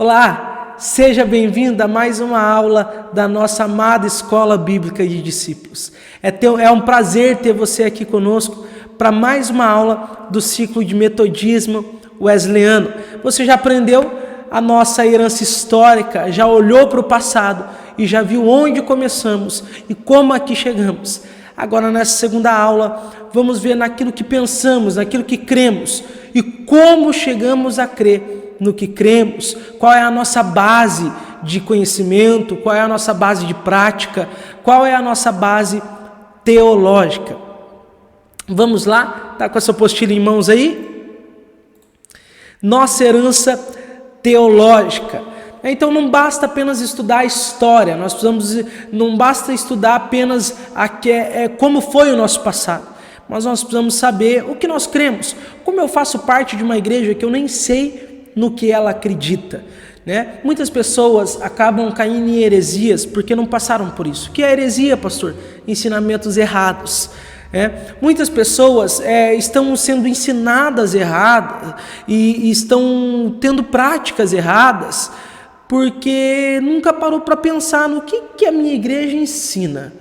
Olá, seja bem-vindo a mais uma aula da nossa amada Escola Bíblica de Discípulos. É um prazer ter você aqui conosco para mais uma aula do ciclo de metodismo wesleyano. Você já aprendeu a nossa herança histórica, já olhou para o passado e já viu onde começamos e como aqui chegamos. Agora, nessa segunda aula, vamos ver naquilo que pensamos, naquilo que cremos e como chegamos a crer no que cremos, qual é a nossa base de conhecimento, qual é a nossa base de prática, qual é a nossa base teológica. Vamos lá? Está com essa apostila em mãos aí? Nossa herança teológica. Então não basta apenas estudar a história, não basta estudar apenas como foi o nosso passado, mas nós precisamos saber o que nós cremos. Como eu faço parte de uma igreja que eu nem sei no que ela acredita, né? Muitas pessoas acabam caindo em heresias porque não passaram por isso. O que é heresia, pastor? Ensinamentos errados. Muitas pessoas estão sendo ensinadas erradas e estão tendo práticas erradas porque nunca parou para pensar no que a minha igreja ensina,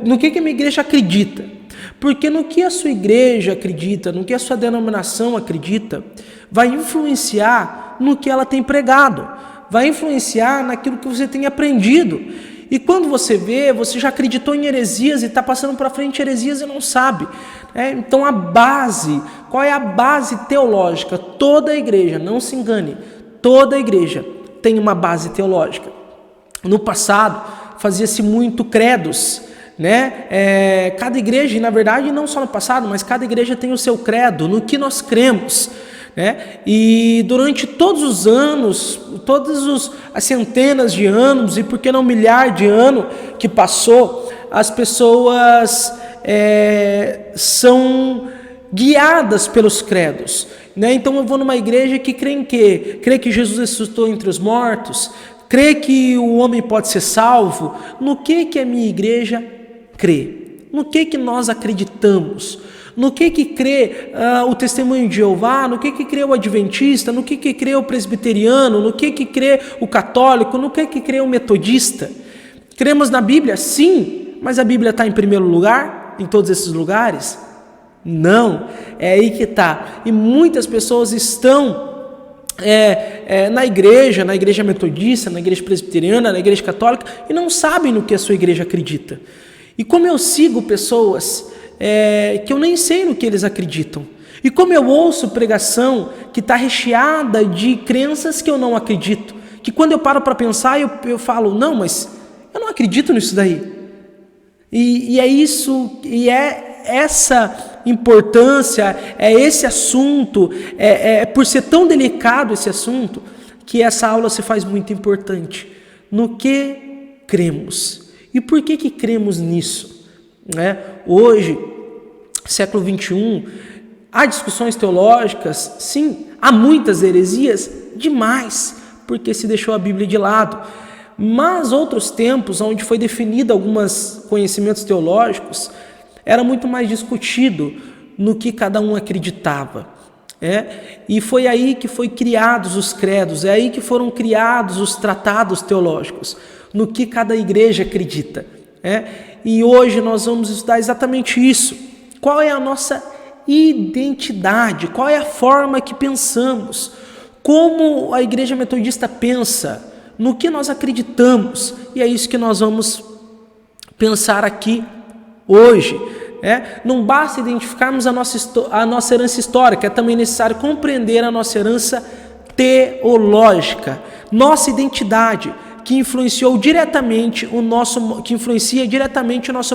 no que a minha igreja acredita. Porque no que a sua igreja acredita, no que a sua denominação acredita, vai influenciar no que ela tem pregado, vai influenciar naquilo que você tem aprendido. E quando você vê, você já acreditou em heresias e está passando para frente heresias e não sabe. Então qual é a base teológica? Toda igreja, não se engane, toda igreja tem uma base teológica. No passado, fazia-se muito credos, cada igreja, e na verdade não só no passado, mas cada igreja tem o seu credo, no que nós cremos, e durante todos os anos, as centenas de anos, e por que não milhares de anos que passou, as pessoas são guiadas pelos credos, Então eu vou numa igreja que crê em quê? Crê que Jesus ressuscitou entre os mortos, crê que o homem pode ser salvo. No que a minha igreja crê? No que nós acreditamos? No que crê o testemunho de Jeová? No que crê o adventista? No que crê o presbiteriano? No que crê o católico? No que crê o metodista? Cremos na Bíblia? Sim, mas a Bíblia está em primeiro lugar em todos esses lugares? Não, é aí que está. E muitas pessoas estão na igreja metodista, na igreja presbiteriana, na igreja católica, e não sabem no que a sua igreja acredita. E como eu sigo pessoas que eu nem sei no que eles acreditam, e como eu ouço pregação que está recheada de crenças que eu não acredito, que quando eu paro para pensar, eu falo, não, mas eu não acredito nisso daí. E é isso, e é essa importância, é esse assunto, por ser tão delicado esse assunto, que essa aula se faz muito importante. No que cremos? E por que cremos nisso? Hoje, século 21, há discussões teológicas, sim, há muitas heresias, demais, porque se deixou a Bíblia de lado. Mas outros tempos, onde foi definido alguns conhecimentos teológicos, era muito mais discutido no que cada um acreditava. E foi aí que foram criados os credos, é aí que foram criados os tratados teológicos, no que cada igreja acredita. E hoje nós vamos estudar exatamente isso. Qual é a nossa identidade? Qual é a forma que pensamos? Como a igreja metodista pensa? No que nós acreditamos? E é isso que nós vamos pensar aqui hoje. Não basta identificarmos a nossa herança histórica, é também necessário compreender a nossa herança teológica, nossa identidade, que influencia diretamente o nosso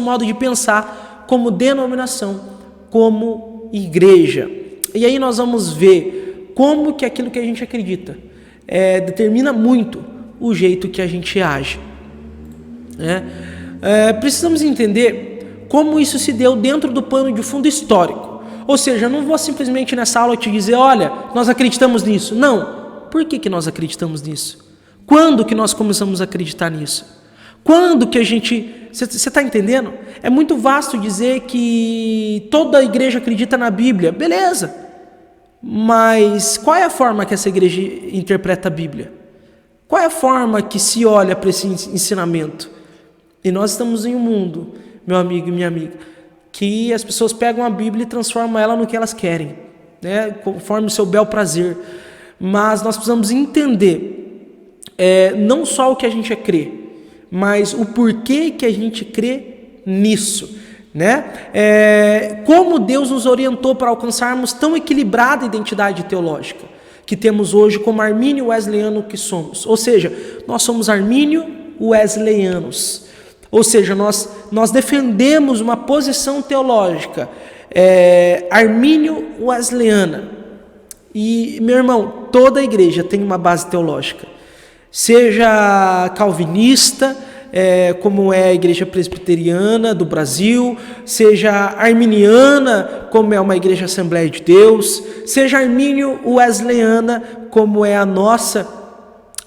modo de pensar como denominação, como igreja. E aí nós vamos ver como que aquilo que a gente acredita determina muito o jeito que a gente age. Precisamos entender como isso se deu dentro do pano de fundo histórico. Ou seja, eu não vou simplesmente nessa aula te dizer, olha, nós acreditamos nisso. Não. Por que nós acreditamos nisso? Quando que nós começamos a acreditar nisso? Quando que a gente... Você está entendendo? É muito vasto dizer que toda a igreja acredita na Bíblia. Beleza. Mas qual é a forma que essa igreja interpreta a Bíblia? Qual é a forma que se olha para esse ensinamento? E nós estamos em um mundo, meu amigo e minha amiga, que as pessoas pegam a Bíblia e transformam ela no que elas querem, né? Conforme o seu bel prazer. Mas nós precisamos entender não só o que a gente crê, mas o porquê que a gente crê nisso, né? Como Deus nos orientou para alcançarmos tão equilibrada identidade teológica que temos hoje, como armínio wesleyano que somos. Ou seja, nós somos armínio wesleyanos. Ou seja, nós defendemos uma posição teológica armínio wesleyana. E, meu irmão, toda a igreja tem uma base teológica. Seja calvinista, como é a igreja presbiteriana do Brasil, seja arminiana, como é uma igreja Assembleia de Deus, seja armínio wesleyana, como é a nossa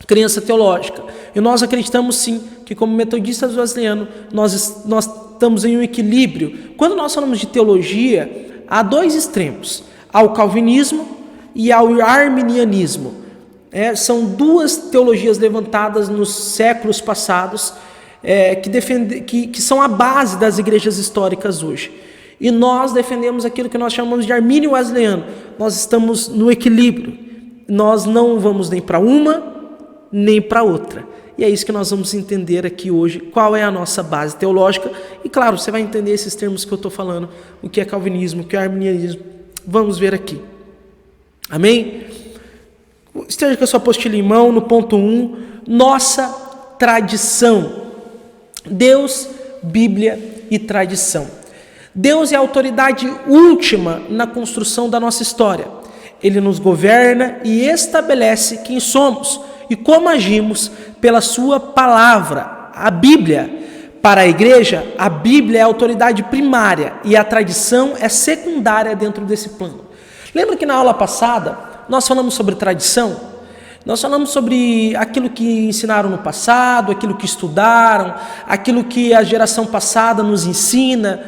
crença teológica. E nós acreditamos sim que, como metodistas wesleyanos, nós estamos em um equilíbrio. Quando nós falamos de teologia, há dois extremos: ao calvinismo e ao arminianismo. São duas teologias levantadas nos séculos passados, que são a base das igrejas históricas hoje. E nós defendemos aquilo que nós chamamos de armínio wesleyano. Nós estamos no equilíbrio. Nós não vamos nem para uma, nem para outra. E é isso que nós vamos entender aqui hoje, qual é a nossa base teológica. E claro, você vai entender esses termos que eu estou falando, o que é calvinismo, o que é arminianismo. Vamos ver aqui. Amém? Esteja com a sua apostila em mão, no ponto 1, nossa tradição. Deus, Bíblia e tradição. Deus é a autoridade última na construção da nossa história. Ele nos governa e estabelece quem somos e como agimos pela sua palavra, a Bíblia. Para a igreja, a Bíblia é a autoridade primária e a tradição é secundária dentro desse plano. Lembra que na aula passada nós falamos sobre tradição? Nós falamos sobre aquilo que ensinaram no passado, aquilo que estudaram, aquilo que a geração passada nos ensina.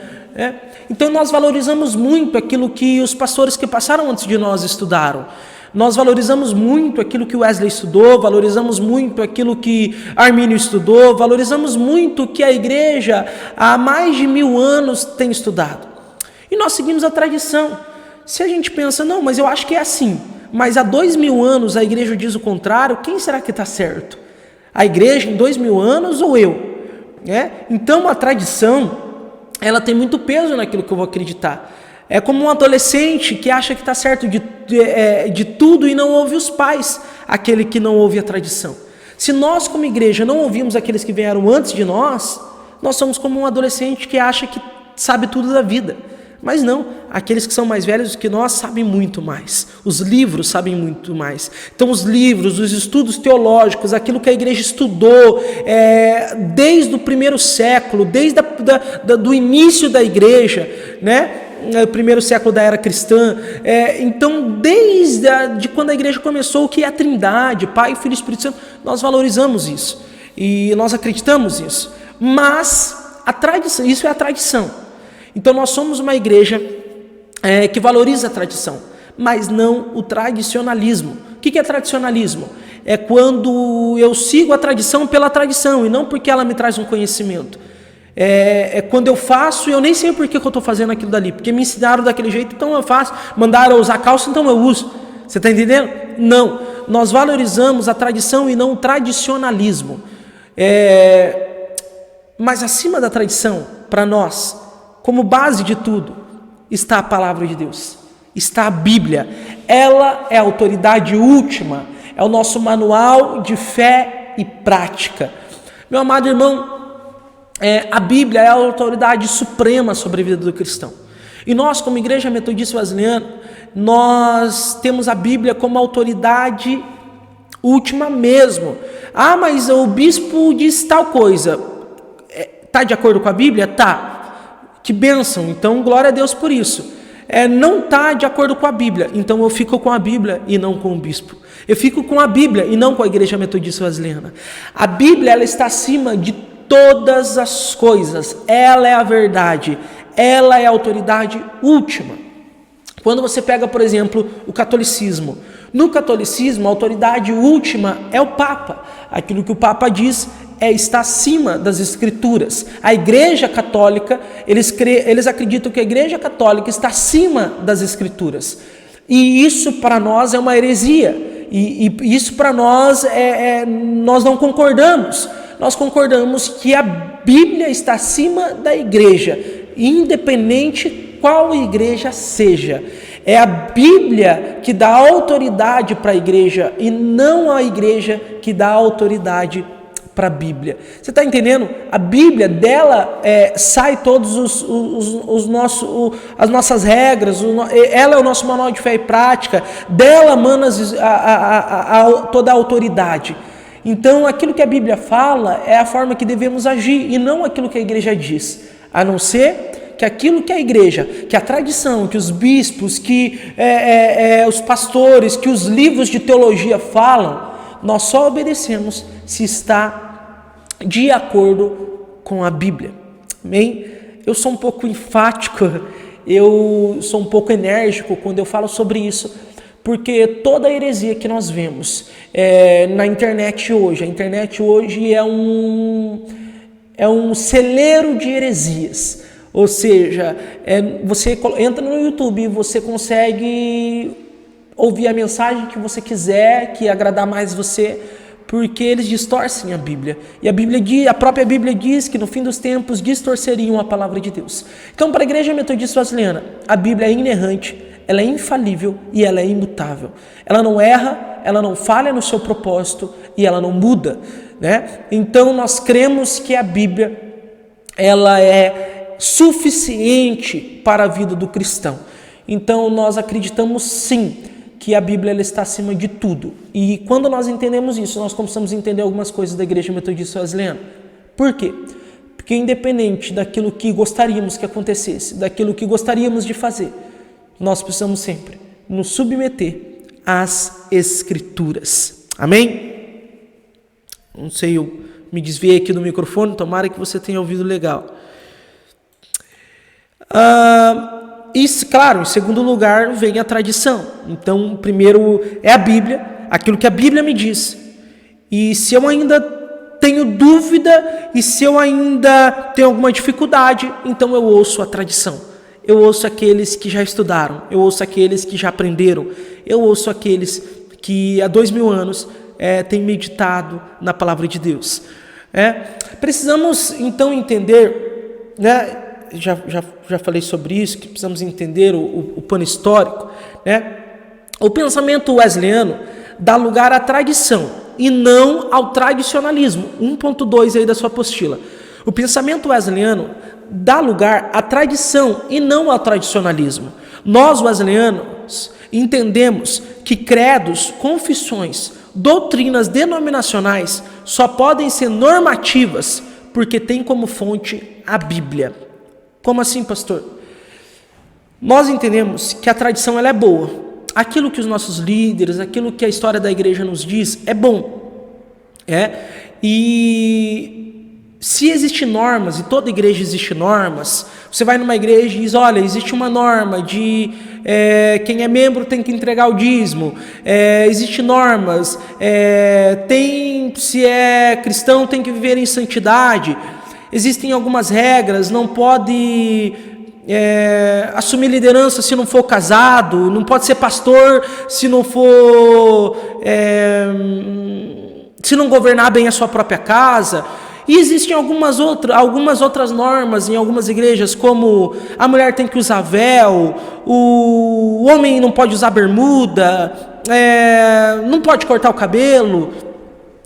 Então nós valorizamos muito aquilo que os pastores que passaram antes de nós estudaram. Nós valorizamos muito aquilo que Wesley estudou, valorizamos muito aquilo que Armínio estudou, valorizamos muito o que a igreja há mais de 1000 anos tem estudado. E nós seguimos a tradição. Se a gente pensa, não, mas eu acho que é assim, mas há 2000 anos a igreja diz o contrário, quem será que está certo? A igreja em 2000 anos ou eu? Então a tradição, ela tem muito peso naquilo que eu vou acreditar. É como um adolescente que acha que está certo de tudo e não ouve os pais, aquele que não ouve a tradição. Se nós como igreja não ouvimos aqueles que vieram antes de nós somos como um adolescente que acha que sabe tudo da vida. Mas não, aqueles que são mais velhos que nós sabem muito mais. Os livros sabem muito mais. Então os livros, os estudos teológicos, aquilo que a igreja estudou desde o primeiro século, desde do início da igreja, né? O primeiro século da era cristã. Então desde quando a igreja começou, o que é a Trindade, Pai, Filho e Espírito Santo, nós valorizamos isso. E nós acreditamos nisso. Mas a tradição, isso é a tradição. Então nós somos uma igreja que valoriza a tradição, mas não o tradicionalismo. O que é tradicionalismo? É quando eu sigo a tradição pela tradição e não porque ela me traz um conhecimento. É quando eu faço e eu nem sei por que eu estou fazendo aquilo dali, porque me ensinaram daquele jeito, então eu faço. Mandaram eu usar calça, então eu uso. Você está entendendo? Não, nós valorizamos a tradição e não o tradicionalismo. Mas acima da tradição, para nós, como base de tudo, está a palavra de Deus, está a Bíblia. Ela é a autoridade última, é o nosso manual de fé e prática. Meu amado irmão, a Bíblia é a autoridade suprema sobre a vida do cristão. E nós, como igreja metodista wesleyana, nós temos a Bíblia como autoridade última mesmo. Ah, mas o bispo diz tal coisa. Está de acordo com a Bíblia? Tá. Que bênção, então glória a Deus por isso. Não está de acordo com a Bíblia, então eu fico com a Bíblia e não com o bispo. Eu fico com a Bíblia e não com a igreja metodista wesleyana. A Bíblia, ela está acima de todas as coisas, ela é a verdade, ela é a autoridade última. Quando você pega, por exemplo, o catolicismo, No catolicismo, a autoridade última é o Papa. Aquilo que o Papa diz está acima das Escrituras. A Igreja Católica, eles acreditam que a Igreja Católica está acima das Escrituras. E isso para nós é uma heresia. E isso para nós nós não concordamos. Nós concordamos que a Bíblia está acima da Igreja, independente qual igreja seja. É a Bíblia que dá autoridade para a igreja e não a igreja que dá autoridade para a Bíblia. Você está entendendo? A Bíblia, dela sai todos as nossas regras, ela é o nosso manual de fé e prática, dela mana toda a autoridade. Então, aquilo que a Bíblia fala é a forma que devemos agir e não aquilo que a igreja diz, a não ser que aquilo que a igreja, que a tradição, que os bispos, que os pastores, que os livros de teologia falam, nós só obedecemos se está de acordo com a Bíblia. Amém? Eu sou um pouco enfático, eu sou um pouco enérgico quando eu falo sobre isso, porque toda a heresia que nós vemos na internet hoje, a internet hoje é um celeiro de heresias. Ou seja, você entra no YouTube e você consegue ouvir a mensagem que você quiser, que agradar mais você, porque eles distorcem a Bíblia. E a própria Bíblia diz que no fim dos tempos distorceriam a palavra de Deus. Então, para a Igreja Metodista Wesleyana, a Bíblia é inerrante, ela é infalível e ela é imutável. Ela não erra, ela não falha no seu propósito e ela não muda, né? Então, nós cremos que a Bíblia, ela é suficiente para a vida do cristão. Então nós acreditamos sim que a Bíblia ela está acima de tudo. E quando nós entendemos isso, nós começamos a entender algumas coisas da Igreja Metodista Wesleyana. Por quê? Porque independente daquilo que gostaríamos que acontecesse, daquilo que gostaríamos de fazer, nós precisamos sempre nos submeter às Escrituras. Amém? Não sei, eu me desviei aqui do microfone, tomara que você tenha ouvido legal. Isso, claro, em segundo lugar vem a tradição. Então, primeiro é a Bíblia, aquilo que a Bíblia me diz. E se eu ainda tenho dúvida e se eu ainda tenho alguma dificuldade, então eu ouço a tradição. Eu ouço aqueles que já estudaram, eu ouço aqueles que já aprenderam, eu ouço aqueles que há 2000 anos têm meditado na palavra de Deus. Precisamos então entender, né? Já falei sobre isso, que precisamos entender o pano histórico, né? O pensamento wesleyano dá lugar à tradição e não ao tradicionalismo. 1.2 aí da sua apostila. O pensamento wesleyano dá lugar à tradição e não ao tradicionalismo. Nós wesleyanos entendemos que credos, confissões, doutrinas denominacionais só podem ser normativas porque tem como fonte a Bíblia. Como assim, pastor? Nós entendemos que a tradição ela é boa. Aquilo que os nossos líderes, aquilo que a história da igreja nos diz é bom. E se existem normas, e toda igreja existe normas, você vai numa igreja e diz, olha, existe uma norma de quem é membro tem que entregar o dízimo, existem normas, se é cristão tem que viver em santidade. Existem algumas regras, não pode assumir liderança se não for casado, não pode ser pastor se não for, se não governar bem a sua própria casa. E existem algumas outras normas em algumas igrejas, como a mulher tem que usar véu, o homem não pode usar bermuda, não pode cortar o cabelo.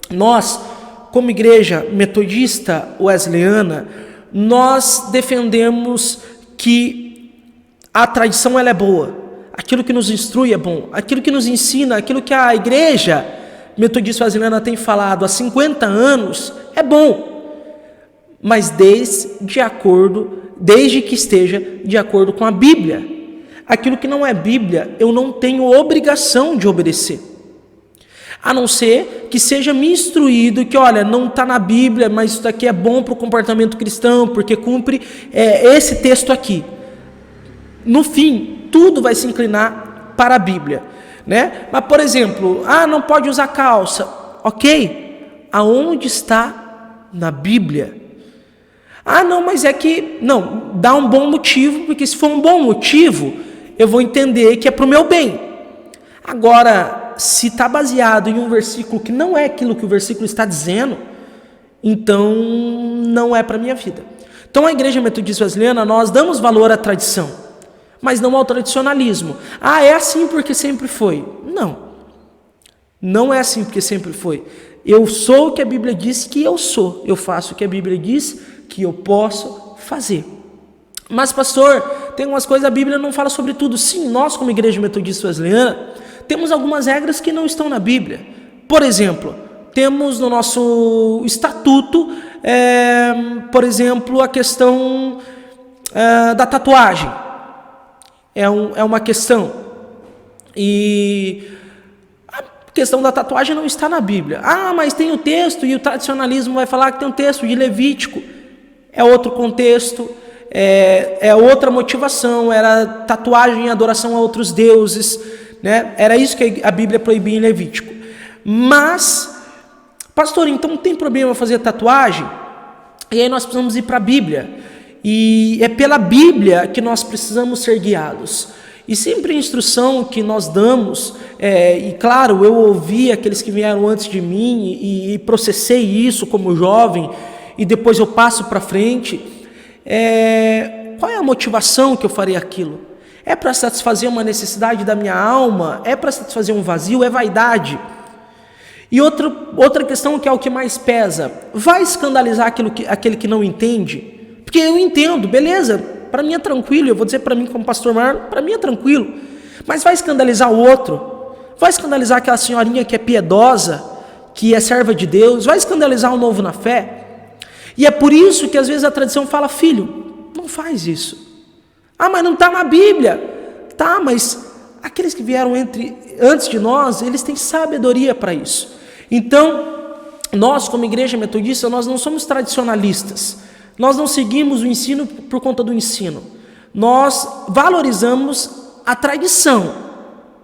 Nós, como igreja metodista wesleyana, nós defendemos que a tradição ela é boa, aquilo que nos instrui é bom, aquilo que nos ensina, aquilo que a igreja metodista wesleyana tem falado há 50 anos é bom, mas desde que esteja de acordo com a Bíblia. Aquilo que não é Bíblia, eu não tenho obrigação de obedecer. A não ser que seja me instruído que, olha, não está na Bíblia, mas isso daqui é bom para o comportamento cristão, porque cumpre esse texto aqui. No fim, tudo vai se inclinar para a Bíblia. né? Mas, por exemplo, não pode usar calça. Ok, aonde está na Bíblia? Não, mas é que... Não, dá um bom motivo, porque se for um bom motivo, eu vou entender que é para o meu bem. Agora, se está baseado em um versículo que não é aquilo que o versículo está dizendo, então não é para a minha vida. Então, a Igreja Metodista Wesleyana, nós damos valor à tradição, mas não ao tradicionalismo. É assim porque sempre foi. Não é assim porque sempre foi. Eu sou o que a Bíblia diz que eu sou. Eu faço o que a Bíblia diz que eu posso fazer. Mas, pastor, tem umas coisas, a Bíblia não fala sobre tudo. Sim, nós como Igreja Metodista Wesleyana, temos algumas regras que não estão na Bíblia. Por exemplo, temos no nosso estatuto, por exemplo, a questão da tatuagem. É uma questão. E a questão da tatuagem não está na Bíblia. Mas tem o texto, e o tradicionalismo vai falar que tem um texto de Levítico. É outro contexto, é outra motivação, era tatuagem em adoração a outros deuses, né? Era isso que a Bíblia proibia em Levítico. Mas, pastor, então tem problema fazer tatuagem? E aí nós precisamos ir para a Bíblia. E é pela Bíblia que nós precisamos ser guiados. E sempre a instrução que nós damos, e claro, eu ouvi aqueles que vieram antes de mim e processei isso como jovem, e depois eu passo para frente, qual é a motivação que eu farei aquilo? É para satisfazer uma necessidade da minha alma? É para satisfazer um vazio? É vaidade? E outra questão que é o que mais pesa, vai escandalizar aquele que não entende? Porque eu entendo, beleza, para mim é tranquilo, eu vou dizer para mim como pastor Marlon, para mim é tranquilo, mas vai escandalizar o outro? Vai escandalizar aquela senhorinha que é piedosa, que é serva de Deus? Vai escandalizar o novo na fé? E é por isso que às vezes a tradição fala, filho, não faz isso. Mas não está na Bíblia. Tá, mas aqueles que vieram antes de nós, eles têm sabedoria para isso. Então, nós como Igreja Metodista, nós não somos tradicionalistas. Nós não seguimos o ensino por conta do ensino. Nós valorizamos a tradição.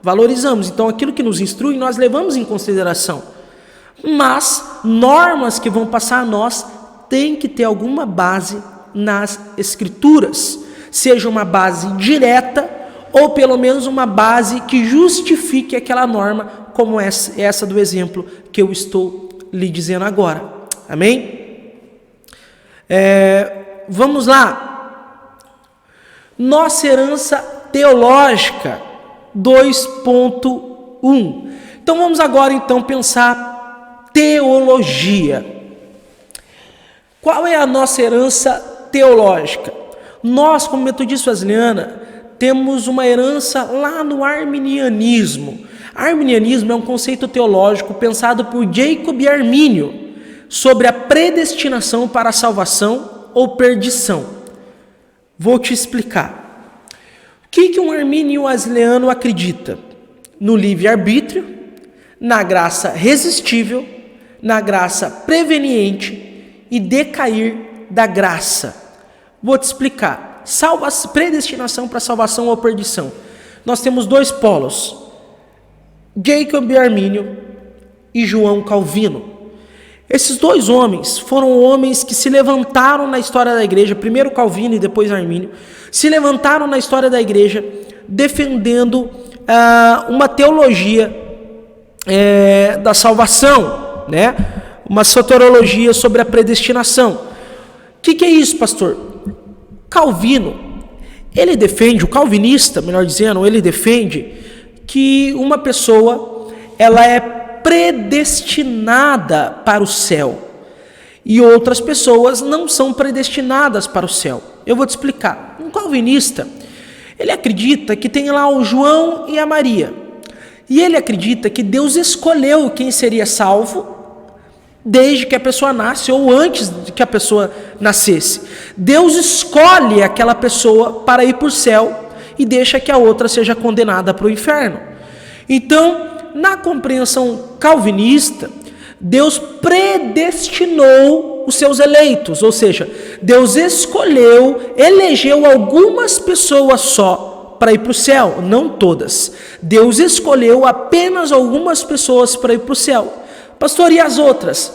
Valorizamos. Então, aquilo que nos instrui, nós levamos em consideração. Mas, normas que vão passar a nós, tem que ter alguma base nas Escrituras, seja uma base direta ou pelo menos uma base que justifique aquela norma, como essa do exemplo que eu estou lhe dizendo agora. Amém? Vamos lá. Nossa herança teológica 2.1. Então vamos agora pensar teologia. Qual é a nossa herança teológica? Nós, como Metodista Wesleyana, temos uma herança lá no arminianismo. Arminianismo é um conceito teológico pensado por Jacob e Armínio sobre a predestinação para a salvação ou perdição. Vou te explicar. O que um armínio wesleyano acredita? No livre-arbítrio, na graça resistível, na graça preveniente e decair da graça. Vou te explicar. Predestinação para salvação ou perdição. Nós temos dois polos. Jacob e Armínio e João Calvino. Esses dois homens foram homens que se levantaram na história da igreja, primeiro Calvino e depois Armínio, se levantaram na história da igreja defendendo uma teologia da salvação, né? Uma soteriologia sobre a predestinação. O que é isso, pastor? Calvino, ele defende, o calvinista, melhor dizendo, ele defende que uma pessoa, ela é predestinada para o céu e outras pessoas não são predestinadas para o céu. Eu vou te explicar. Um calvinista, ele acredita que tem lá o João e a Maria, e ele acredita que Deus escolheu quem seria salvo desde que a pessoa nasce ou antes de que a pessoa nascesse. Deus escolhe aquela pessoa para ir para o céu e deixa que a outra seja condenada para o inferno. Então, na compreensão calvinista, Deus predestinou os seus eleitos, ou seja, Deus escolheu, elegeu algumas pessoas só para ir para o céu, não todas. Deus escolheu apenas algumas pessoas para ir para o céu. Pastor, e as outras?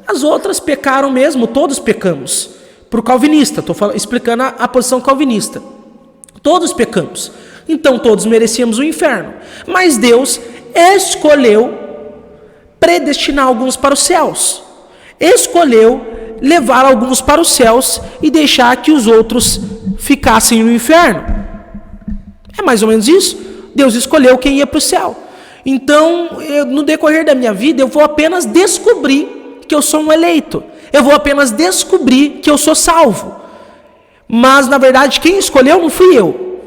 As outras pecaram mesmo, todos pecamos. Para o calvinista, estou explicando a posição calvinista. Todos pecamos. Então todos merecíamos o inferno. Mas Deus escolheu predestinar alguns para os céus. Escolheu levar alguns para os céus e deixar que os outros ficassem no inferno. É mais ou menos isso. Deus escolheu quem ia para o céu. Então, no decorrer da minha vida, eu vou apenas descobrir que eu sou um eleito. Eu vou apenas descobrir que eu sou salvo. Mas, na verdade, quem escolheu não fui eu.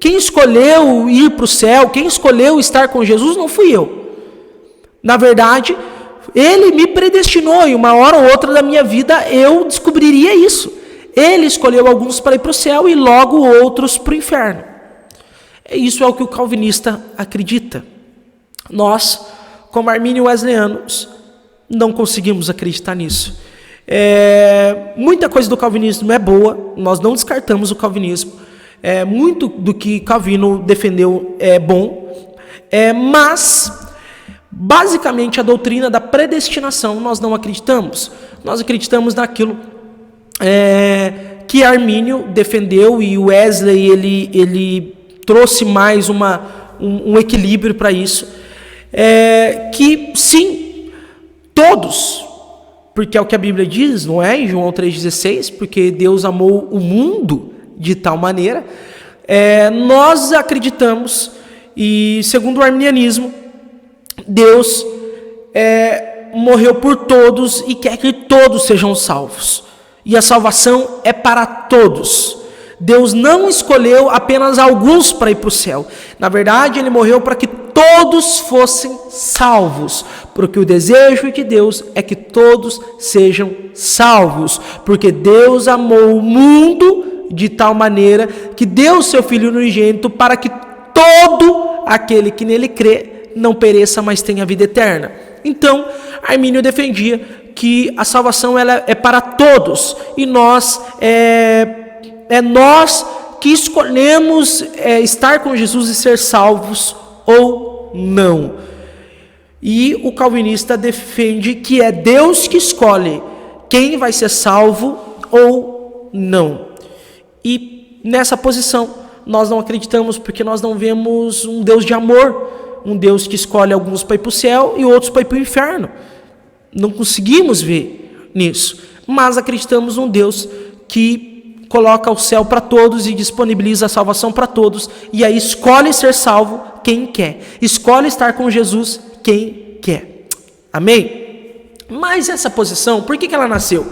Quem escolheu ir para o céu, quem escolheu estar com Jesus não fui eu. Na verdade, Ele me predestinou e uma hora ou outra da minha vida eu descobriria isso. Ele escolheu alguns para ir para o céu e logo outros para o inferno. Isso é o que o calvinista acredita. Nós, como armínio wesleyanos, não conseguimos acreditar nisso. Muita coisa do calvinismo é boa, nós não descartamos o calvinismo. Muito do que Calvino defendeu é bom, mas basicamente a doutrina da predestinação nós não acreditamos. Nós acreditamos naquilo que Armínio defendeu, e Wesley ele trouxe mais um equilíbrio para isso, que sim, todos, porque é o que a Bíblia diz, não é? Em João 3,16, porque Deus amou o mundo de tal maneira, nós acreditamos, e segundo o arminianismo, Deus morreu por todos e quer que todos sejam salvos. E a salvação é para todos. Deus não escolheu apenas alguns para ir para o céu. Na verdade, Ele morreu para que todos fossem salvos. Porque o desejo de Deus é que todos sejam salvos. Porque Deus amou o mundo de tal maneira que deu o seu Filho unigênito para que todo aquele que nele crê não pereça, mas tenha vida eterna. Então, Armínio defendia que a salvação ela é para todos, e nós nós que escolhemos estar com Jesus e ser salvos ou não. E o calvinista defende que é Deus que escolhe quem vai ser salvo ou não. E nessa posição nós não acreditamos, porque nós não vemos um Deus de amor, um Deus que escolhe alguns para ir para o céu e outros para ir para o inferno. Não conseguimos ver nisso, mas acreditamos num Deus que coloca o céu para todos e disponibiliza a salvação para todos, e aí escolhe ser salvo quem quer, escolhe estar com Jesus quem quer. Amém? Mas essa posição, por que ela nasceu?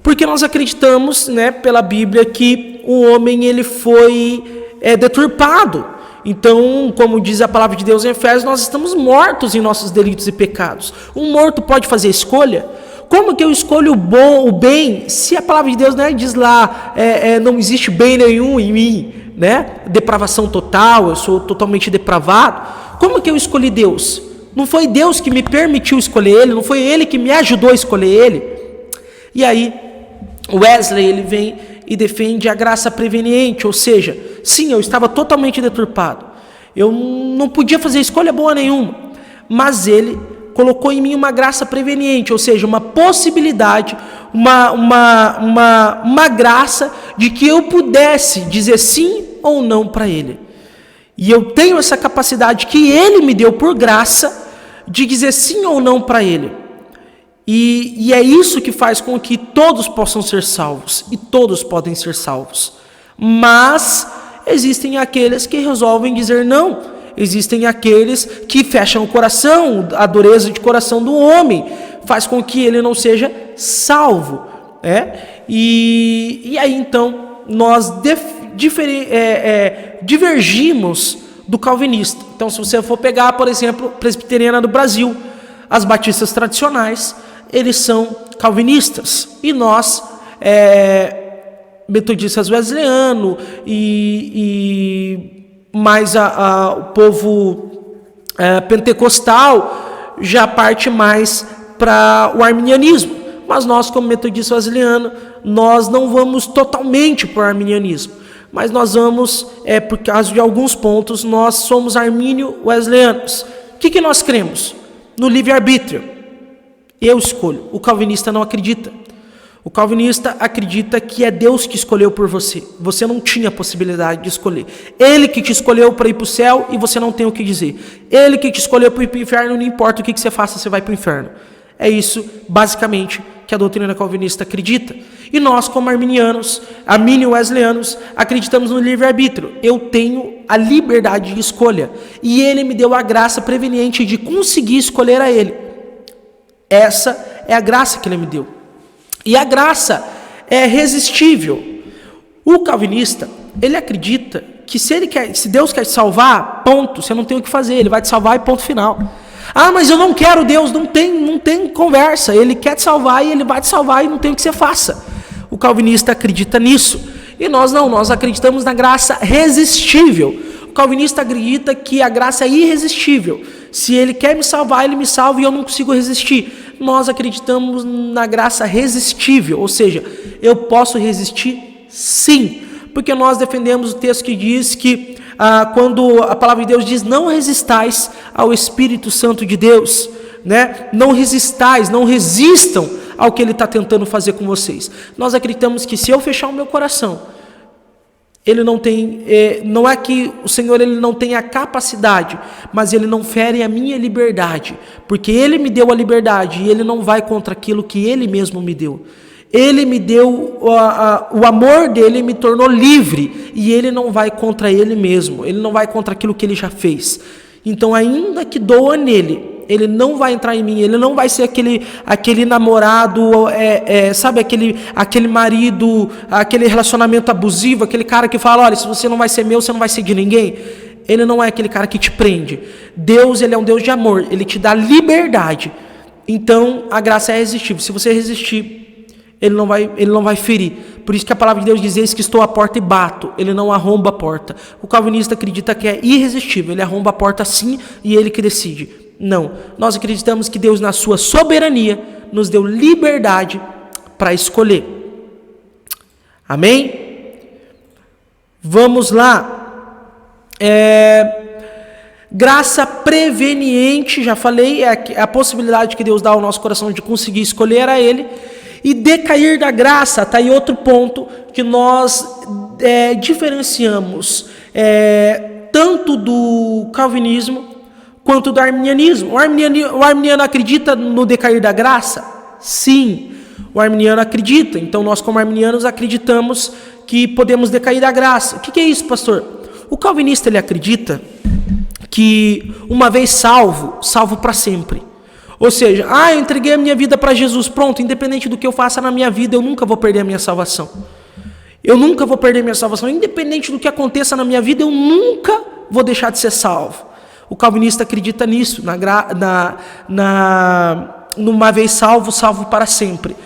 Porque nós acreditamos, pela Bíblia, que o homem ele foi deturpado. Então, como diz a palavra de Deus em Efésios, nós estamos mortos em nossos delitos e pecados. Um morto pode fazer escolha? Como que eu escolho o bem, se a palavra de Deus diz lá, não existe bem nenhum em mim, depravação total, eu sou totalmente depravado? Como que eu escolhi Deus? Não foi Deus que me permitiu escolher Ele, não foi Ele que me ajudou a escolher Ele. E aí, Wesley ele vem e defende a graça preveniente, ou seja, sim, eu estava totalmente deturpado, eu não podia fazer escolha boa nenhuma, mas ele colocou em mim uma graça preveniente, ou seja, uma possibilidade, uma graça de que eu pudesse dizer sim ou não para ele. E eu tenho essa capacidade que ele me deu por graça de dizer sim ou não para ele. E é isso que faz com que todos possam ser salvos, e todos podem ser salvos. Mas existem aqueles que resolvem dizer não, existem aqueles que fecham o coração, a dureza de coração do homem faz com que ele não seja salvo. E aí então nós divergimos do calvinista. Então, se você for pegar, por exemplo, presbiteriana do Brasil, as batistas tradicionais, eles são calvinistas, e nós, metodistas wesleyanos e mais o povo pentecostal já parte mais para o arminianismo. Mas nós, como metodistas wesleyanos, nós não vamos totalmente para o arminianismo. mas nós vamos, por causa de alguns pontos, nós somos armínio-wesleyanos. O que nós cremos? No livre-arbítrio. Eu escolho. O calvinista não acredita. O calvinista acredita que é Deus que escolheu por você. Você não tinha possibilidade de escolher. Ele que te escolheu para ir para o céu e você não tem o que dizer. Ele que te escolheu para ir para o inferno, não importa o que você faça, você vai para o inferno. É isso, basicamente, que a doutrina calvinista acredita. E nós, como arminianos, armínio-wesleyanos, acreditamos no livre-arbítrio. Eu tenho a liberdade de escolha. E Ele me deu a graça preveniente de conseguir escolher a Ele. Essa é a graça que Ele me deu. E a graça é irresistível. O calvinista, ele acredita que se Deus quer te salvar, ponto, você não tem o que fazer, Ele vai te salvar e ponto final. Ah, mas eu não quero Deus, não tem conversa, Ele quer te salvar e Ele vai te salvar e não tem o que você faça. O calvinista acredita nisso. E nós não, nós acreditamos na graça resistível. O calvinista acredita que a graça é irresistível. Se Ele quer me salvar, Ele me salva e eu não consigo resistir. Nós acreditamos na graça resistível, ou seja, eu posso resistir sim, porque nós defendemos o texto que diz que quando a palavra de Deus diz não resistais ao Espírito Santo de Deus, né? Não resistais, não resistam ao que Ele está tentando fazer com vocês. Nós acreditamos que se eu fechar o meu coração, Ele não tem, não é que o Senhor ele não tem a capacidade, mas Ele não fere a minha liberdade, porque Ele me deu a liberdade e Ele não vai contra aquilo que Ele mesmo me deu. Ele me deu, o amor dEle me tornou livre e Ele não vai contra Ele mesmo, Ele não vai contra aquilo que Ele já fez. Então, ainda que doa nele, Ele não vai entrar em mim, Ele não vai ser aquele namorado, sabe, aquele marido, aquele relacionamento abusivo, aquele cara que fala, olha, se você não vai ser meu, você não vai ser de ninguém. Ele não é aquele cara que te prende. Deus, Ele é um Deus de amor, Ele te dá liberdade. Então, a graça é irresistível. Se você resistir, Ele não vai ferir. Por isso que a palavra de Deus diz, eis que estou à porta e bato. Ele não arromba a porta. O calvinista acredita que é irresistível. Ele arromba a porta sim e Ele que decide. Não. Nós acreditamos que Deus, na sua soberania, nos deu liberdade para escolher. Amém? Vamos lá. Graça preveniente, já falei, é a possibilidade que Deus dá ao nosso coração de conseguir escolher a Ele. E decair da graça, está aí outro ponto que nós diferenciamos tanto do calvinismo quanto do arminianismo. O arminiano acredita no decair da graça? Sim, o arminiano acredita. Então nós como arminianos acreditamos que podemos decair da graça. O que é isso, pastor? O calvinista ele acredita que uma vez salvo para sempre. Ou seja, eu entreguei a minha vida para Jesus, pronto, independente do que eu faça na minha vida, eu nunca vou perder a minha salvação. Eu nunca vou perder a minha salvação, independente do que aconteça na minha vida, eu nunca vou deixar de ser salvo. O calvinista acredita nisso, numa vez salvo para sempre.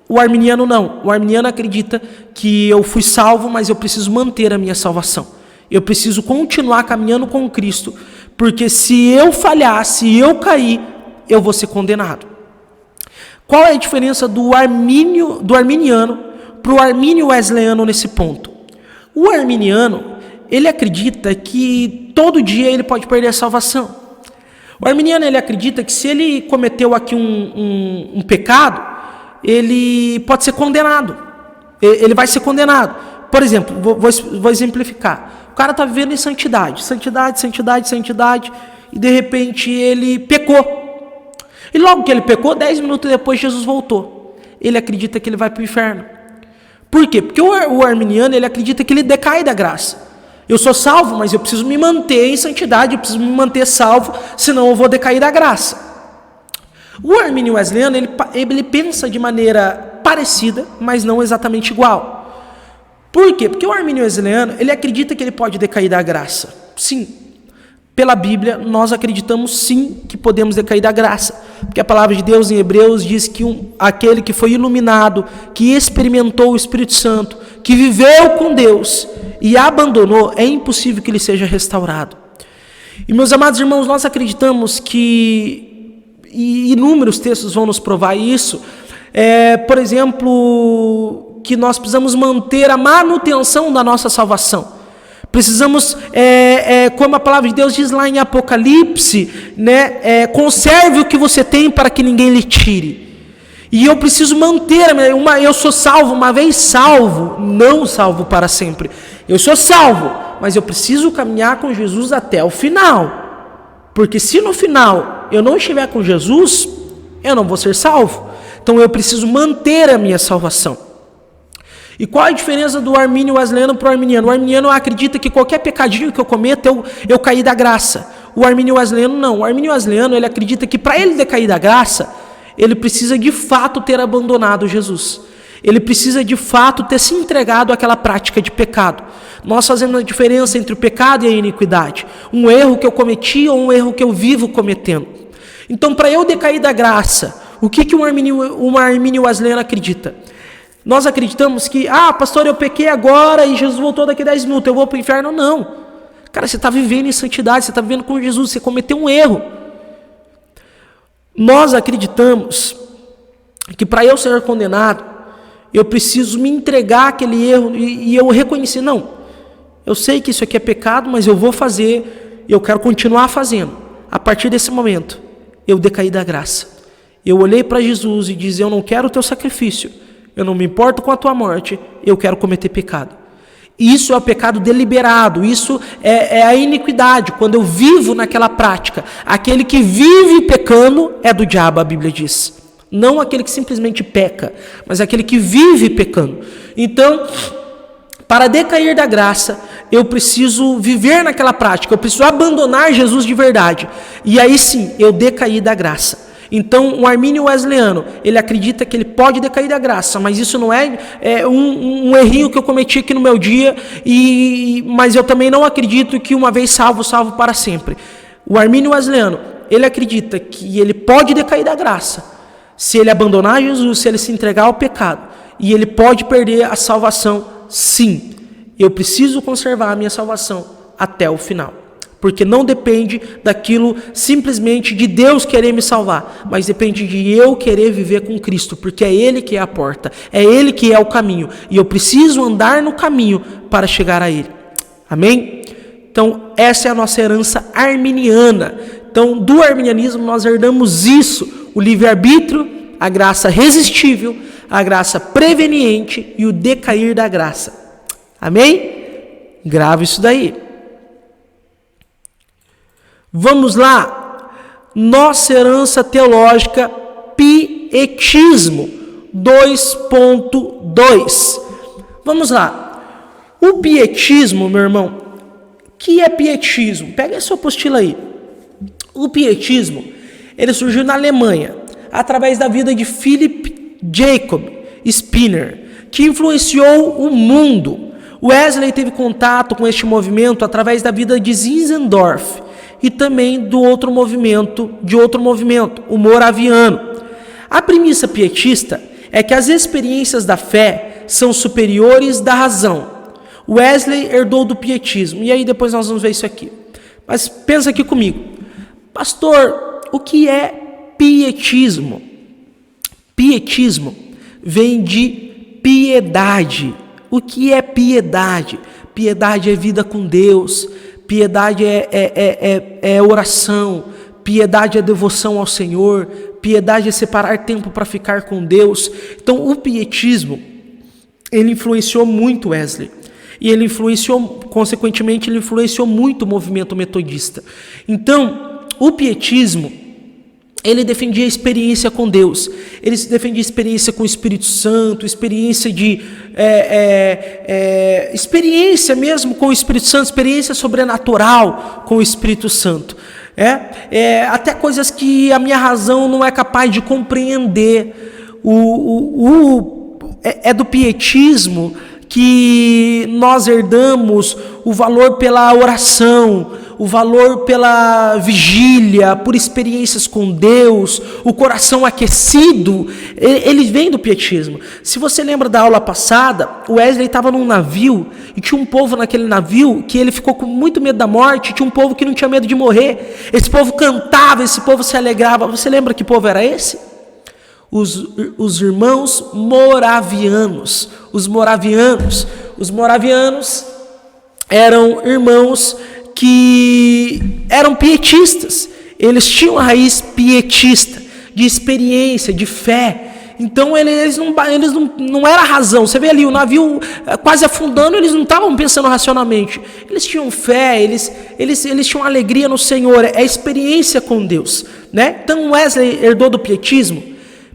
O arminiano não, o arminiano acredita que eu fui salvo, mas eu preciso manter a minha salvação. Eu preciso continuar caminhando com Cristo, porque se eu falhar, se eu cair, eu vou ser condenado. Qual é a diferença do arminiano para o armínio-wesleyano nesse ponto? O arminiano, ele acredita que todo dia ele pode perder a salvação. O arminiano, ele acredita que se ele cometeu aqui um pecado, ele pode ser condenado. Ele vai ser condenado. Por exemplo, vou exemplificar. O cara está vivendo em santidade, e de repente ele pecou. E logo que ele pecou, 10 minutos depois Jesus voltou. Ele acredita que ele vai para o inferno. Por quê? Porque o arminiano ele acredita que ele decai da graça. Eu sou salvo, mas eu preciso me manter em santidade, eu preciso me manter salvo, senão eu vou decair da graça. O armínio wesleyano ele pensa de maneira parecida, mas não exatamente igual. Por quê? Porque o armínio wesleyano ele acredita que ele pode decair da graça. Sim. Pela Bíblia, nós acreditamos sim que podemos decair da graça. Porque a palavra de Deus em Hebreus diz que aquele que foi iluminado, que experimentou o Espírito Santo, que viveu com Deus e abandonou, é impossível que ele seja restaurado. E meus amados irmãos, nós acreditamos que, e inúmeros textos vão nos provar isso, por exemplo, que nós precisamos manter a manutenção da nossa salvação. Precisamos, como a palavra de Deus diz lá em Apocalipse, né, conserve o que você tem para que ninguém lhe tire. E eu preciso manter, eu sou salvo, uma vez salvo, não salvo para sempre. Eu sou salvo, mas eu preciso caminhar com Jesus até o final. Porque se no final eu não estiver com Jesus, eu não vou ser salvo. Então eu preciso manter a minha salvação. E qual a diferença do armínio wesleyano para o arminiano? O arminiano acredita que qualquer pecadinho que eu cometa, eu caí da graça. O armínio wesleyano não. O armínio wesleyano, ele acredita que para ele decair da graça, ele precisa de fato ter abandonado Jesus. Ele precisa de fato ter se entregado àquela prática de pecado. Nós fazemos a diferença entre o pecado e a iniquidade. Um erro que eu cometi ou um erro que eu vivo cometendo. Então, para eu decair da graça, o que um armínio wesleyano acredita? Nós acreditamos que, pastor, eu pequei agora e Jesus voltou daqui a 10 minutos, eu vou para o inferno. Não. Cara, você está vivendo em santidade, você está vivendo com Jesus, você cometeu um erro. Nós acreditamos que para eu ser condenado, eu preciso me entregar àquele erro e eu reconhecer, não, eu sei que isso aqui é pecado, mas eu vou fazer, eu quero continuar fazendo. A partir desse momento, eu decaí da graça. Eu olhei para Jesus e disse, eu não quero o teu sacrifício, eu não me importo com a tua morte, eu quero cometer pecado. Isso é o pecado deliberado, isso é a iniquidade, quando eu vivo naquela prática. Aquele que vive pecando é do diabo, a Bíblia diz. Não aquele que simplesmente peca, mas aquele que vive pecando. Então, para decair da graça, eu preciso viver naquela prática, eu preciso abandonar Jesus de verdade. E aí sim, eu decaí da graça. Então, o armínio wesleyano, ele acredita que ele pode decair da graça, mas isso não é um errinho que eu cometi aqui no meu dia, mas eu também não acredito que uma vez salvo, salvo para sempre. O armínio wesleyano, ele acredita que ele pode decair da graça, se ele abandonar Jesus, se ele se entregar ao pecado, e ele pode perder a salvação, sim. Eu preciso conservar a minha salvação até o final. Porque não depende daquilo simplesmente de Deus querer me salvar, mas depende de eu querer viver com Cristo, porque é Ele que é a porta, é Ele que é o caminho, e eu preciso andar no caminho para chegar a Ele. Amém? Então, essa é a nossa herança arminiana. Então, do arminianismo nós herdamos isso, o livre-arbítrio, a graça resistível, a graça preveniente e o decair da graça. Amém? Grave isso daí. Vamos lá, nossa herança teológica, pietismo 2.2. Vamos lá, o pietismo, meu irmão, que é pietismo? Pega essa apostila aí. O pietismo, ele surgiu na Alemanha, através da vida de Philip Jacob Spener, que influenciou o mundo. Wesley teve contato com este movimento através da vida de Zinzendorf, e também de outro movimento, o moraviano. A premissa pietista é que as experiências da fé são superiores da razão. Wesley herdou do pietismo, e aí depois nós vamos ver isso aqui. Mas pensa aqui comigo. Pastor, o que é pietismo? Pietismo vem de piedade. O que é piedade? Piedade é vida com Deus. Piedade é oração, piedade é devoção ao Senhor, piedade é separar tempo para ficar com Deus. Então, o pietismo, ele influenciou muito Wesley. E ele consequentemente, ele influenciou muito o movimento metodista. Então, o pietismo, ele defendia a experiência com Deus, ele defendia a experiência com o Espírito Santo, experiência experiência mesmo com o Espírito Santo, experiência sobrenatural com o Espírito Santo. Até coisas que a minha razão não é capaz de compreender. É do pietismo que nós herdamos o valor pela oração, o valor pela vigília, por experiências com Deus, o coração aquecido, ele vem do pietismo. Se você lembra da aula passada, o Wesley estava num navio, e tinha um povo naquele navio, que ele ficou com muito medo da morte, tinha um povo que não tinha medo de morrer, esse povo cantava, esse povo se alegrava. Você lembra que povo era esse? os irmãos moravianos. Os moravianos eram irmãos que eram pietistas. Eles tinham uma raiz pietista, de experiência, de fé. Então eles não era razão. Você vê ali o navio quase afundando, eles não estavam pensando racionalmente. Eles tinham fé, eles tinham alegria no Senhor, é experiência com Deus, né? Então Wesley herdou do pietismo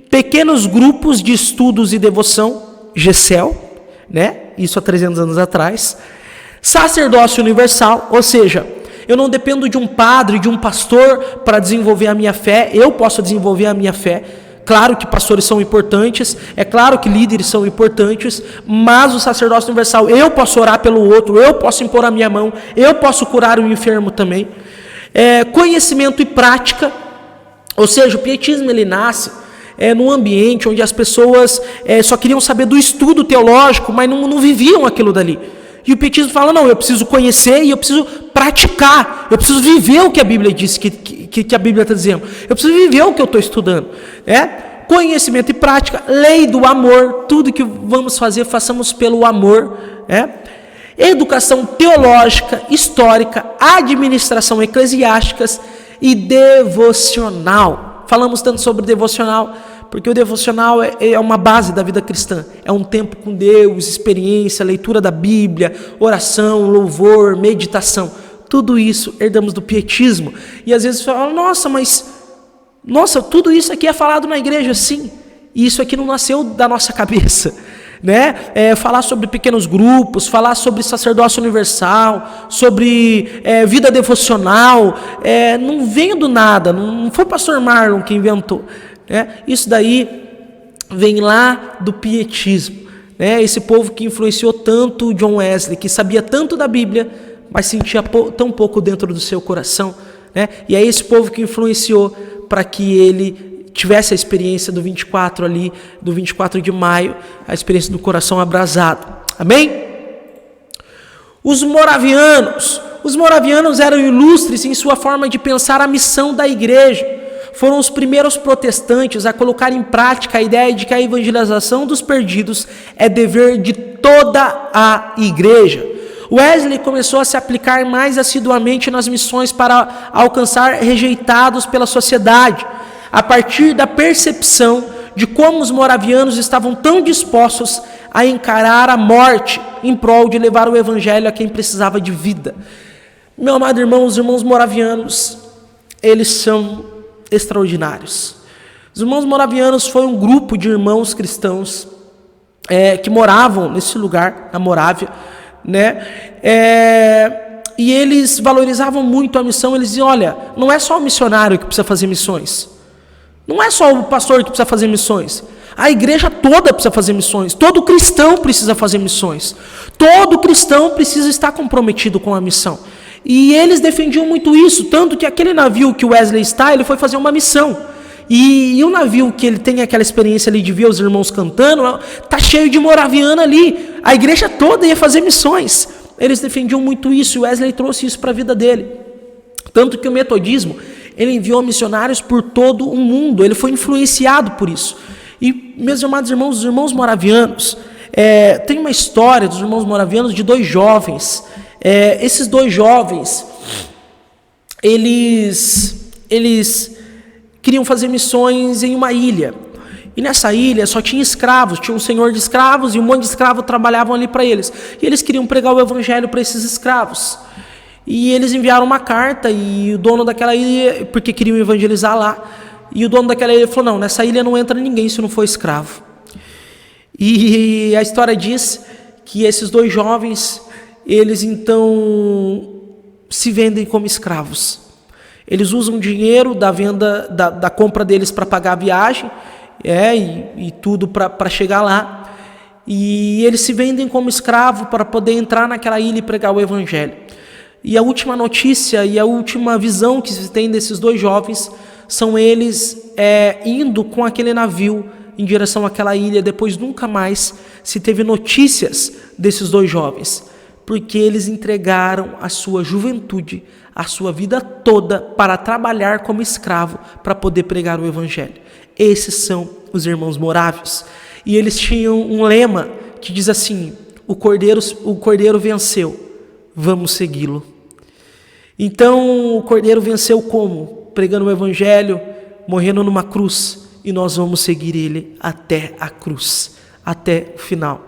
pequenos grupos de estudos e devoção, GECEL, né? Isso há 300 anos atrás. Sacerdócio universal, ou seja, eu não dependo de um padre, de um pastor para desenvolver a minha fé, eu posso desenvolver a minha fé. Claro que pastores são importantes, é claro que líderes são importantes, mas o sacerdócio universal, eu posso orar pelo outro, eu posso impor a minha mão, eu posso curar o enfermo também. Conhecimento e prática, ou seja, o pietismo ele nasce num ambiente onde as pessoas só queriam saber do estudo teológico, mas não viviam aquilo dali. E o pietismo fala, não, eu preciso conhecer e eu preciso praticar, eu preciso viver o que a Bíblia diz, que a Bíblia está dizendo. Eu preciso viver o que eu estou estudando. Conhecimento e prática, lei do amor, tudo que vamos fazer, façamos pelo amor. Educação teológica, histórica, administração eclesiásticas e devocional. Falamos tanto sobre devocional, porque o devocional é uma base da vida cristã. É um tempo com Deus, experiência, leitura da Bíblia, oração, louvor, meditação. Tudo isso herdamos do pietismo. E às vezes você fala, nossa, tudo isso aqui é falado na igreja, sim. E isso aqui não nasceu da nossa cabeça. Né? Falar sobre pequenos grupos, falar sobre sacerdócio universal, sobre vida devocional, não veio do nada, não foi o pastor Marlon que inventou. Isso daí vem lá do pietismo, né? Esse povo que influenciou tanto o John Wesley, que sabia tanto da Bíblia, mas sentia tão pouco dentro do seu coração, né? E é esse povo que influenciou para que ele tivesse a experiência do 24 de maio, a experiência do coração abrasado. Amém? Os moravianos eram ilustres em sua forma de pensar a missão da igreja. Foram os primeiros protestantes a colocar em prática a ideia de que a evangelização dos perdidos é dever de toda a igreja. Wesley começou a se aplicar mais assiduamente nas missões para alcançar rejeitados pela sociedade, a partir da percepção de como os moravianos estavam tão dispostos a encarar a morte em prol de levar o evangelho a quem precisava de vida. Meu amado irmão, os irmãos moravianos, eles são extraordinários. Os irmãos moravianos foi um grupo de irmãos cristãos que moravam nesse lugar, na Morávia, né? E eles valorizavam muito a missão. Eles diziam, olha, não é só o missionário que precisa fazer missões, não é só o pastor que precisa fazer missões, a igreja toda precisa fazer missões, todo cristão precisa fazer missões, todo cristão precisa estar comprometido com a missão. E eles defendiam muito isso, tanto que aquele navio que o Wesley está, ele foi fazer uma missão. E o navio que ele tem aquela experiência ali de ver os irmãos cantando, tá cheio de moraviano ali. A igreja toda ia fazer missões. Eles defendiam muito isso, e Wesley trouxe isso para a vida dele. Tanto que o metodismo, ele enviou missionários por todo o mundo, ele foi influenciado por isso. E, meus amados irmãos, os irmãos moravianos, tem uma história dos irmãos moravianos de dois jovens. Esses dois jovens, eles queriam fazer missões em uma ilha. E nessa ilha só tinha escravos, tinha um senhor de escravos e um monte de escravos trabalhavam ali para eles. E eles queriam pregar o evangelho para esses escravos. E eles enviaram uma carta e o dono daquela ilha, porque queriam evangelizar lá, e o dono daquela ilha falou, não, nessa ilha não entra ninguém se não for escravo. E a história diz que esses dois jovens, eles então se vendem como escravos. Eles usam dinheiro da venda, da compra deles para pagar a viagem, e tudo para chegar lá. E eles se vendem como escravo para poder entrar naquela ilha e pregar o evangelho. E a última notícia e a última visão que se tem desses dois jovens são eles indo com aquele navio em direção àquela ilha. Depois nunca mais se teve notícias desses dois jovens, porque eles entregaram a sua juventude, a sua vida toda para trabalhar como escravo, para poder pregar o evangelho. Esses são os irmãos morávios. E eles tinham um lema que diz assim: o cordeiro venceu, vamos segui-lo. Então o cordeiro venceu como? Pregando o evangelho, morrendo numa cruz, e nós vamos seguir ele até a cruz, até o final.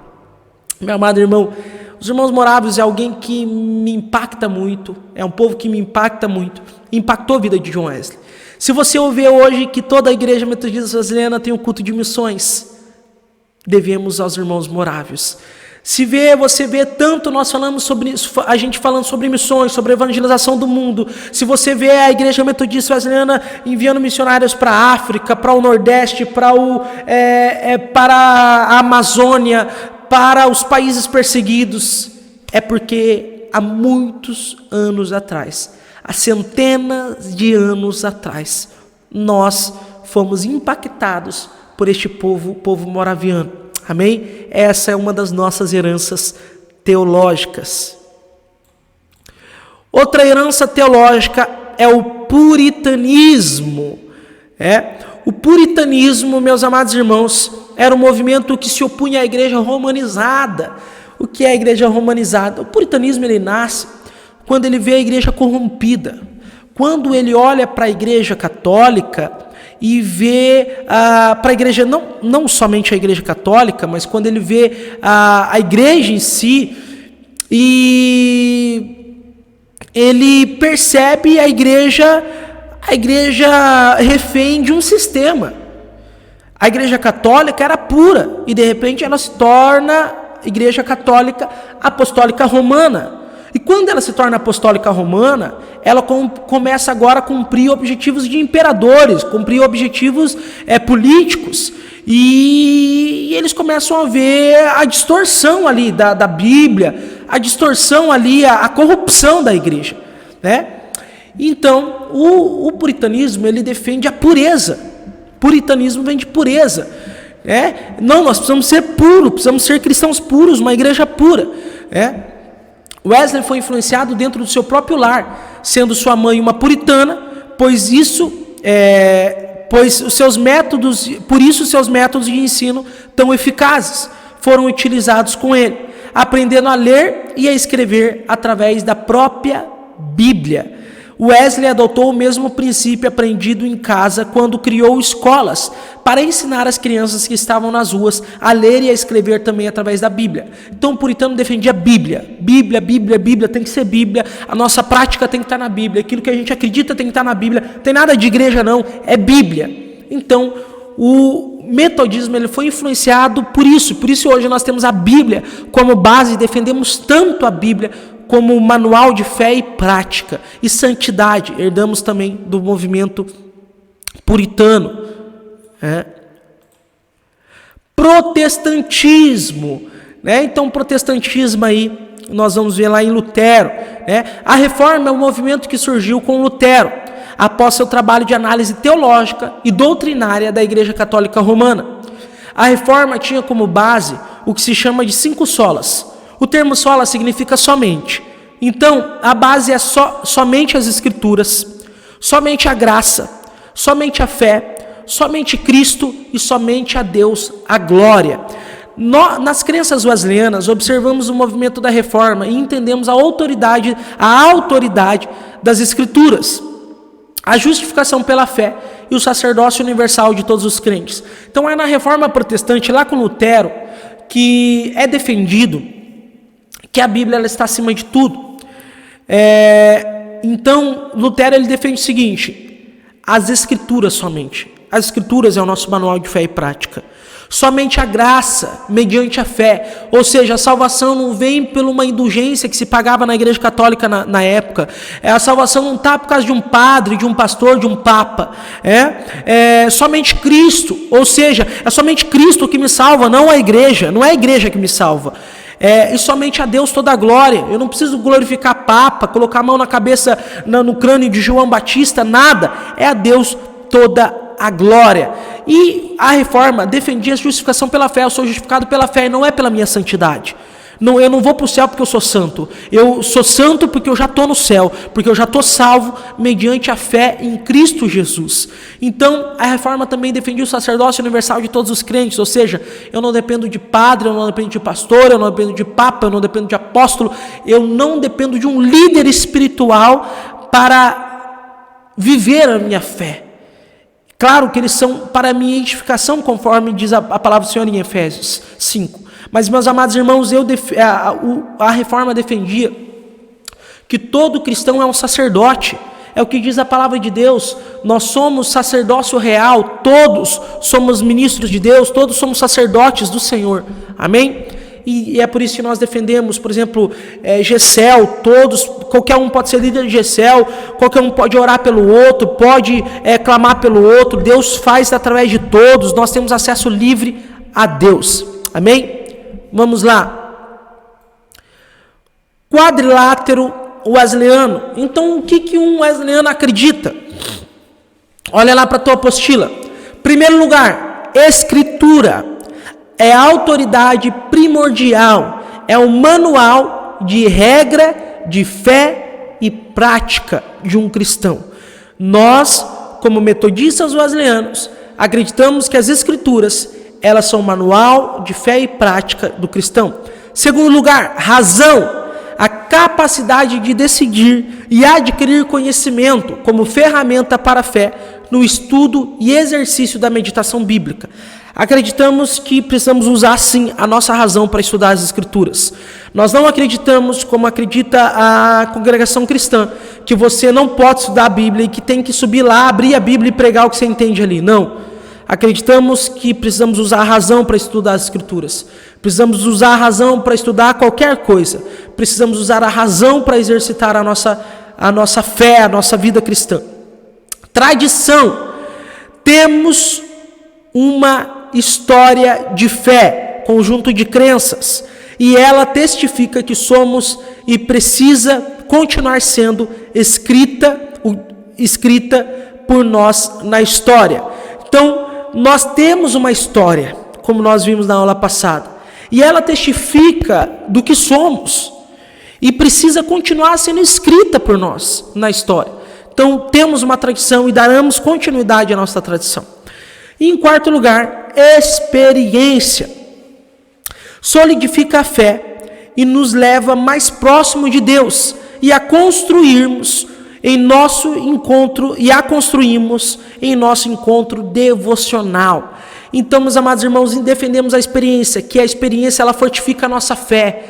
Meu amado irmão, os irmãos morávios é alguém que me impacta muito, é um povo que me impacta muito, impactou a vida de John Wesley. Se você ouvir hoje que toda a igreja metodista wesleyana tem um culto de missões, devemos aos irmãos morávios. Você vê tanto nós falamos sobre a gente falando sobre missões, sobre evangelização do mundo. Se você vê a igreja metodista wesleyana enviando missionários para a África, para o Nordeste, para a Amazônia, para os países perseguidos, é porque há muitos anos atrás, há centenas de anos atrás, nós fomos impactados por este povo moraviano. Amém? Essa é uma das nossas heranças teológicas. Outra herança teológica é o puritanismo. O puritanismo, meus amados irmãos, era um movimento que se opunha à igreja romanizada. O que é a igreja romanizada? O puritanismo ele nasce quando ele vê a igreja corrompida. Quando ele olha para a igreja católica e vê para a igreja, não somente a igreja católica, mas quando ele vê a igreja em si, e ele percebe a igreja refém de um sistema. A igreja católica era pura, e de repente ela se torna igreja católica apostólica romana. E quando ela se torna apostólica romana, ela começa agora a cumprir objetivos de imperadores, cumprir objetivos políticos. E eles começam a ver a distorção ali da Bíblia, a distorção ali, a corrupção da igreja, né? Então, o puritanismo, ele defende a pureza. Puritanismo vem de pureza. Não, nós precisamos ser puros, precisamos ser cristãos puros, uma igreja pura. Wesley foi influenciado dentro do seu próprio lar, sendo sua mãe uma puritana, por isso os seus métodos de ensino tão eficazes foram utilizados com ele, aprendendo a ler e a escrever através da própria Bíblia. Wesley adotou o mesmo princípio aprendido em casa quando criou escolas para ensinar as crianças que estavam nas ruas a ler e a escrever também através da Bíblia. Então o puritano defendia a Bíblia. Bíblia, tem que ser Bíblia. A nossa prática tem que estar na Bíblia. Aquilo que a gente acredita tem que estar na Bíblia. Não tem nada de igreja não, é Bíblia. Então o metodismo ele foi influenciado por isso hoje nós temos a Bíblia como base e defendemos tanto a Bíblia como manual de fé e prática e santidade. Herdamos também do movimento puritano. Protestantismo, Então, protestantismo aí, nós vamos ver lá em Lutero, A reforma é um movimento que surgiu com Lutero, após seu trabalho de análise teológica e doutrinária da Igreja Católica Romana. A reforma tinha como base o que se chama de 5 solas. O termo sola significa somente. Então, a base é somente as Escrituras, somente a graça, somente a fé, somente Cristo e somente a Deus a glória. Nas crenças wesleyanas, observamos o movimento da reforma e entendemos a autoridade das Escrituras, a justificação pela fé e o sacerdócio universal de todos os crentes. Então, é na reforma protestante, lá com Lutero, que é defendido que a Bíblia ela está acima de tudo. Então, Lutero ele defende o seguinte: as Escrituras somente. As Escrituras é o nosso manual de fé e prática. Somente a graça, mediante a fé. Ou seja, a salvação não vem por uma indulgência que se pagava na Igreja Católica na época. A salvação não está por causa de um padre, de um pastor, de um papa. É somente Cristo. Ou seja, é somente Cristo que me salva, não a igreja. Não é a igreja que me salva. E somente a Deus toda a glória. Eu não preciso glorificar papa, colocar a mão na cabeça, no crânio de João Batista, nada. É a Deus toda a glória. E a reforma defendia a justificação pela fé. Eu sou justificado pela fé e não é pela minha santidade. Não, eu não vou para o céu porque eu sou santo. Eu sou santo porque eu já estou no céu, porque eu já estou salvo mediante a fé em Cristo Jesus. Então, a reforma também defendia o sacerdócio universal de todos os crentes, ou seja, eu não dependo de padre, eu não dependo de pastor, eu não dependo de papa, eu não dependo de apóstolo, eu não dependo de um líder espiritual para viver a minha fé. Claro que eles são para a minha edificação, conforme diz a palavra do Senhor em Efésios 5. Mas, meus amados irmãos, a reforma defendia que todo cristão é um sacerdote. É o que diz a palavra de Deus. Nós somos sacerdócio real, todos somos ministros de Deus, todos somos sacerdotes do Senhor. Amém? E é por isso que nós defendemos, por exemplo, Gessel, qualquer um pode ser líder de Gessel, qualquer um pode orar pelo outro, pode clamar pelo outro, Deus faz através de todos, nós temos acesso livre a Deus. Amém? Vamos lá. Quadrilátero wesleyano. Então, o que um wesleyano acredita? Olha lá para a tua apostila. Primeiro lugar, Escritura é a autoridade primordial, é o manual de regra de fé e prática de um cristão. Nós, como metodistas wesleyanos, acreditamos que as Escrituras, elas são o manual de fé e prática do cristão. Segundo lugar, razão, a capacidade de decidir e adquirir conhecimento como ferramenta para a fé no estudo e exercício da meditação bíblica. Acreditamos que precisamos usar, sim, a nossa razão para estudar as Escrituras. Nós não acreditamos, como acredita a congregação cristã, que você não pode estudar a Bíblia e que tem que subir lá, abrir a Bíblia e pregar o que você entende ali. Não. Acreditamos que precisamos usar a razão para estudar as Escrituras. Precisamos usar a razão para estudar qualquer coisa. Precisamos usar a razão para exercitar a nossa fé, a nossa vida cristã. Tradição. Temos uma história de fé, conjunto de crenças, e ela testifica que somos e precisa continuar sendo escrita por nós na história. Então, nós temos uma história, como nós vimos na aula passada, e ela testifica do que somos, e precisa continuar sendo escrita por nós na história. Então, temos uma tradição e daremos continuidade à nossa tradição. E em quarto lugar, experiência. Solidifica a fé e nos leva mais próximo de Deus e a construirmos em nosso encontro devocional. Então, meus amados irmãos, defendemos a experiência, que a experiência ela fortifica a nossa fé,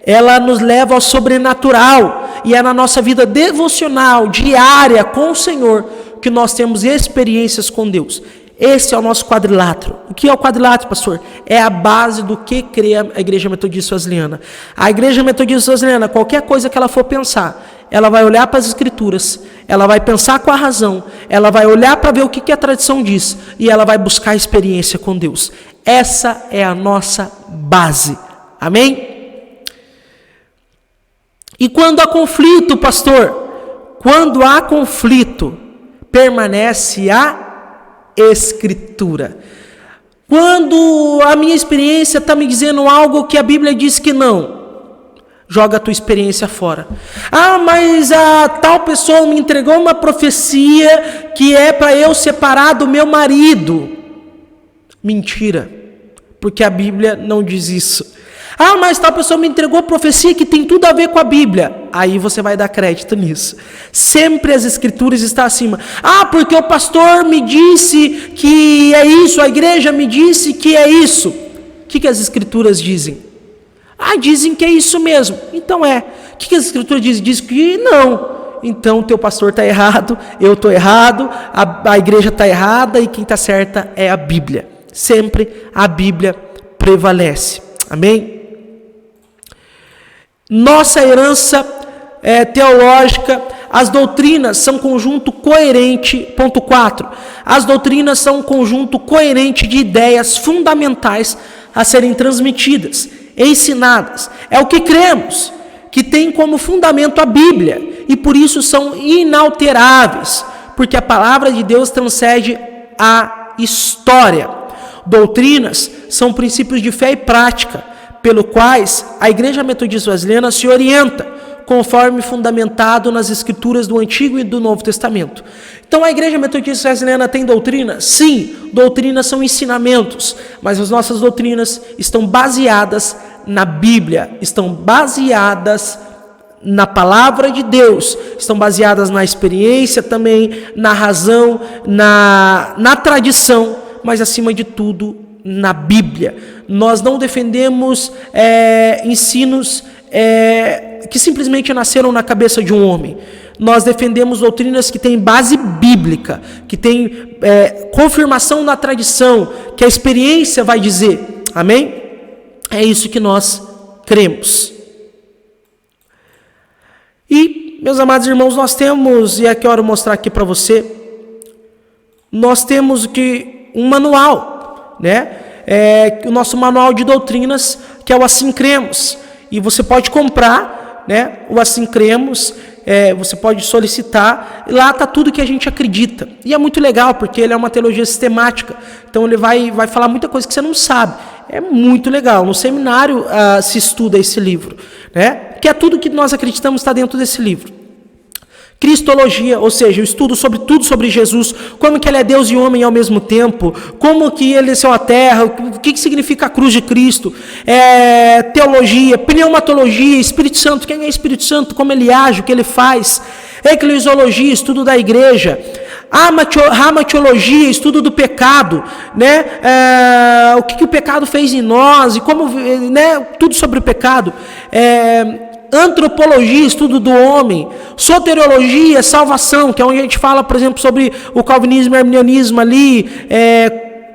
ela nos leva ao sobrenatural, e é na nossa vida devocional, diária com o Senhor, que nós temos experiências com Deus. Esse é o nosso quadrilátero. O que é o quadrilátero, pastor? É a base do que crê a Igreja Metodista Wesleyana. A Igreja Metodista Wesleyana, qualquer coisa que ela for pensar, ela vai olhar para as Escrituras, ela vai pensar com a razão, ela vai olhar para ver o que a tradição diz, e ela vai buscar experiência com Deus. Essa é a nossa base. Amém? E quando há conflito, pastor? Quando há conflito, permanece a Escritura. Quando a minha experiência está me dizendo algo que a Bíblia diz que não, joga a tua experiência fora. Ah, mas a tal pessoa me entregou uma profecia que é para eu separar do meu marido. Mentira, porque a Bíblia não diz isso. Ah, mas tal pessoa me entregou profecia que tem tudo a ver com a Bíblia. Aí você vai dar crédito nisso. Sempre as Escrituras estão acima. Ah, porque o pastor me disse que é isso, a igreja me disse que é isso. O que as Escrituras dizem? Ah, dizem que é isso mesmo. Então é. O que as Escrituras dizem? Diz que não. Então o teu pastor está errado, eu estou errado, a igreja está errada e quem está certa é a Bíblia. Sempre a Bíblia prevalece. Amém? Nossa herança teológica, as doutrinas são conjunto coerente, ponto 4, as doutrinas são um conjunto coerente de ideias fundamentais a serem transmitidas, ensinadas, é o que cremos, que tem como fundamento a Bíblia, e por isso são inalteráveis, porque a palavra de Deus transcende a história. Doutrinas são princípios de fé e prática, pelo quais a Igreja Metodista Wesleyana se orienta, conforme fundamentado nas escrituras do Antigo e do Novo Testamento. Então a Igreja Metodista Wesleyana tem doutrina? Sim, doutrinas são ensinamentos, mas as nossas doutrinas estão baseadas na Bíblia, estão baseadas na palavra de Deus, estão baseadas na experiência também, na razão, na tradição, mas acima de tudo na Bíblia. Nós não defendemos ensinos que simplesmente nasceram na cabeça de um homem. Nós defendemos doutrinas que têm base bíblica, que têm confirmação na tradição, que a experiência vai dizer. Amém? É isso que nós cremos. E, meus amados irmãos, nós temos, e é que eu quero mostrar aqui para você, nós temos um manual, né? O nosso manual de doutrinas, que é o Assim Cremos. E você pode comprar, né, o Assim Cremos, você pode solicitar, e lá está tudo que a gente acredita. E é muito legal, porque ele é uma teologia sistemática, então ele vai falar muita coisa que você não sabe. É muito legal. No seminário se estuda esse livro, né? Que é tudo que nós acreditamos está dentro desse livro. Cristologia, ou seja, o estudo sobre tudo sobre Jesus, como que ele é Deus e homem ao mesmo tempo, como que ele desceu à terra, o que significa a cruz de Cristo, teologia, pneumatologia, Espírito Santo, quem é Espírito Santo, como ele age, o que ele faz, eclesiologia, estudo da igreja, amatiologia, estudo do pecado, né? O que o pecado fez em nós, e como, né? Tudo sobre o pecado, antropologia, estudo do homem, soteriologia, salvação, que é onde a gente fala, por exemplo, sobre o calvinismo e o arminianismo ali,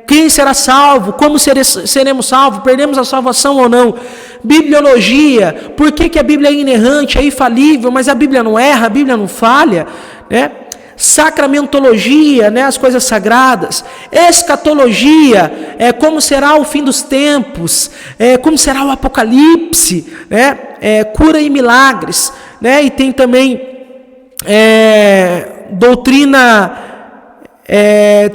quem será salvo, como seremos salvos, perdemos a salvação ou não, bibliologia, por que a Bíblia é inerrante, é infalível, mas a Bíblia não erra, a Bíblia não falha, né? Sacramentologia, né, as coisas sagradas, escatologia, como será o fim dos tempos, como será o apocalipse, né, cura e milagres, né, e tem também doutrina,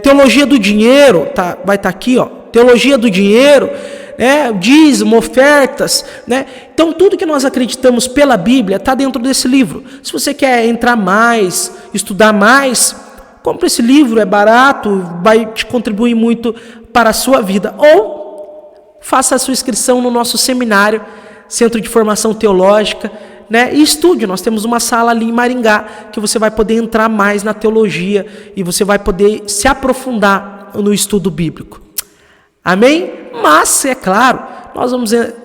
teologia do dinheiro, vai estar aqui, ó, teologia do dinheiro, dízimo, ofertas, né? Então tudo que nós acreditamos pela Bíblia está dentro desse livro. Se você quer entrar mais, estudar mais, compre esse livro, é barato, vai te contribuir muito para a sua vida. Ou faça a sua inscrição no nosso seminário, Centro de Formação Teológica, né? E estude. Nós temos uma sala ali em Maringá que você vai poder entrar mais na teologia e você vai poder se aprofundar no estudo bíblico. Amém? Mas, é claro,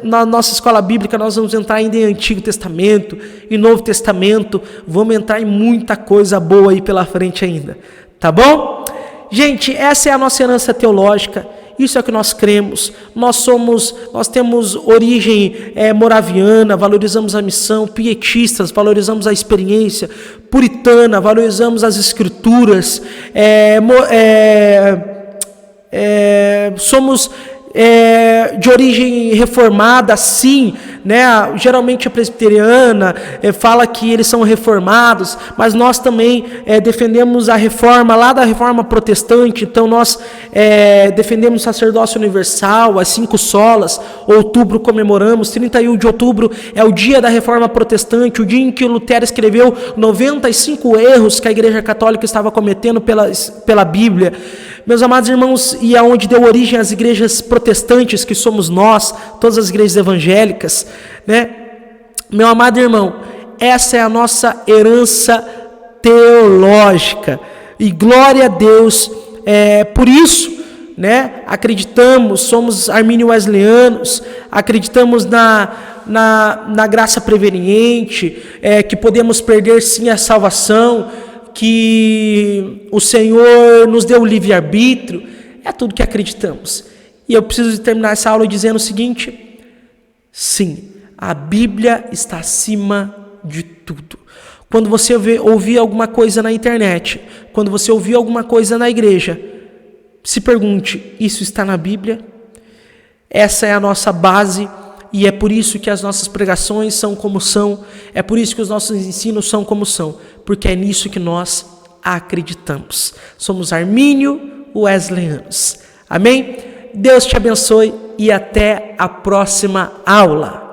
na nossa escola bíblica, nós vamos entrar ainda em Antigo Testamento, em Novo Testamento, vamos entrar em muita coisa boa aí pela frente ainda, tá bom? Gente, essa é a nossa herança teológica, isso é o que nós cremos, nós temos origem moraviana, valorizamos a missão, pietistas, valorizamos a experiência, puritana, valorizamos as escrituras, somos de origem reformada, sim, né? Geralmente a presbiteriana fala que eles são reformados, mas nós também defendemos a reforma lá da reforma protestante, então nós defendemos o sacerdócio universal, as 5 solas. Outubro comemoramos, 31 de outubro é o dia da reforma protestante, o dia em que Lutero escreveu 95 erros que a Igreja Católica estava cometendo pela Bíblia. Meus amados irmãos, e aonde deu origem às igrejas protestantes, que somos nós, todas as igrejas evangélicas, né? Meu amado irmão, essa é a nossa herança teológica, e glória a Deus por isso, né? Acreditamos, somos arminio-wesleyanos, acreditamos na graça preveniente, que podemos perder sim a salvação, que o Senhor nos deu o livre-arbítrio, é tudo que acreditamos. E eu preciso terminar essa aula dizendo o seguinte: sim, a Bíblia está acima de tudo. Quando você ouvir alguma coisa na internet, quando você ouvir alguma coisa na igreja, se pergunte, isso está na Bíblia? Essa é a nossa base, e é por isso que as nossas pregações são como são, é por isso que os nossos ensinos são como são, porque é nisso que nós acreditamos. Somos armínio-wesleyanos. Amém? Deus te abençoe. e até a próxima aula.